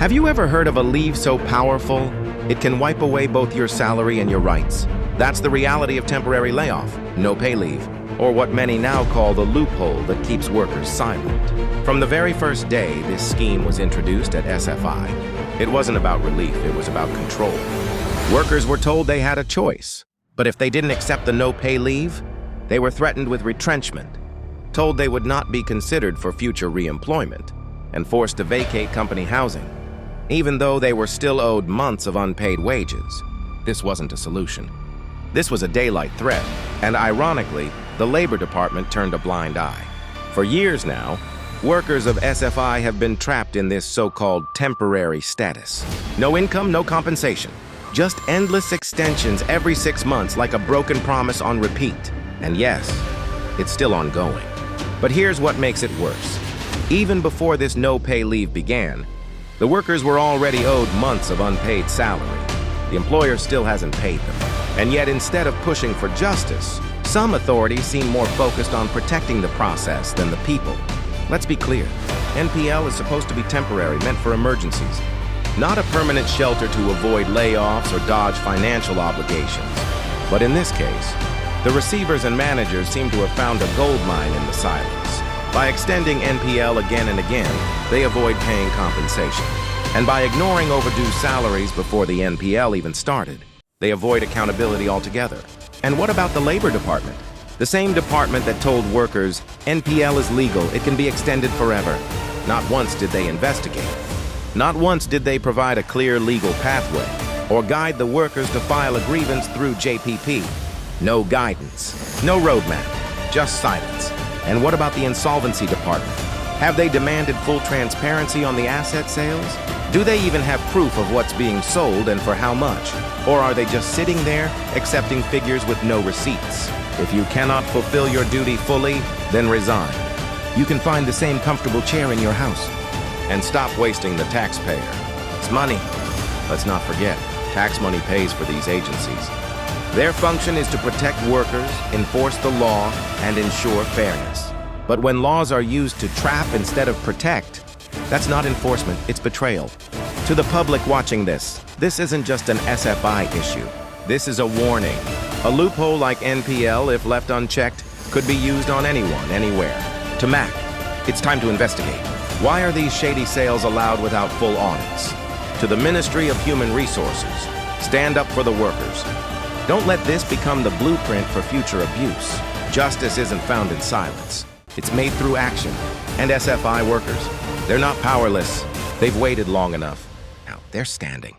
Have you ever heard of a leave so powerful, it can wipe away both your salary and your rights? That's the reality of temporary layoff, no pay leave, or what many now call the loophole that keeps workers silent. From the very first day this scheme was introduced at SFI, it wasn't about relief, it was about control. Workers were told they had a choice, but if they didn't accept the no pay leave, they were threatened with retrenchment, told they would not be considered for future reemployment, and forced to vacate company housing, even though they were still owed months of unpaid wages. This wasn't a solution. This was a daylight threat, and ironically, the Labor Department turned a blind eye. For years now, workers of SFI have been trapped in this so-called temporary status. No income, no compensation. Just endless extensions every 6 months like a broken promise on repeat. And yes, it's still ongoing. But here's what makes it worse. Even before this no-pay leave began, the workers were already owed months of unpaid salary. The employer still hasn't paid them. And yet, instead of pushing for justice, some authorities seem more focused on protecting the process than the people. Let's be clear, NPL is supposed to be temporary, meant for emergencies, not a permanent shelter to avoid layoffs or dodge financial obligations. But in this case, the receivers and managers seem to have found a gold mine in the silence. By extending NPL again and again, they avoid paying compensation. And by ignoring overdue salaries before the NPL even started, they avoid accountability altogether. And what about the Labor Department? The same department that told workers, NPL is legal, it can be extended forever. Not once did they investigate. Not once did they provide a clear legal pathway or guide the workers to file a grievance through JPP. No guidance, no roadmap, just silence. And what about the Insolvency Department? Have they demanded full transparency on the asset sales? Do they even have proof of what's being sold and for how much? Or are they just sitting there, accepting figures with no receipts? If you cannot fulfill your duty fully, then resign. You can find the same comfortable chair in your house. And stop wasting the taxpayer. It's money. Let's not forget, tax money pays for these agencies. Their function is to protect workers, enforce the law, and ensure fairness. But when laws are used to trap instead of protect, that's not enforcement, it's betrayal. To the public watching this isn't just an SFI issue. This is a warning. A loophole like NPL, if left unchecked, could be used on anyone, anywhere. To MAC, it's time to investigate. Why are these shady sales allowed without full audits? To the Ministry of Human Resources, stand up for the workers. Don't let this become the blueprint for future abuse. Justice isn't found in silence. It's made through action. And SFI workers, they're not powerless. They've waited long enough. Now they're standing.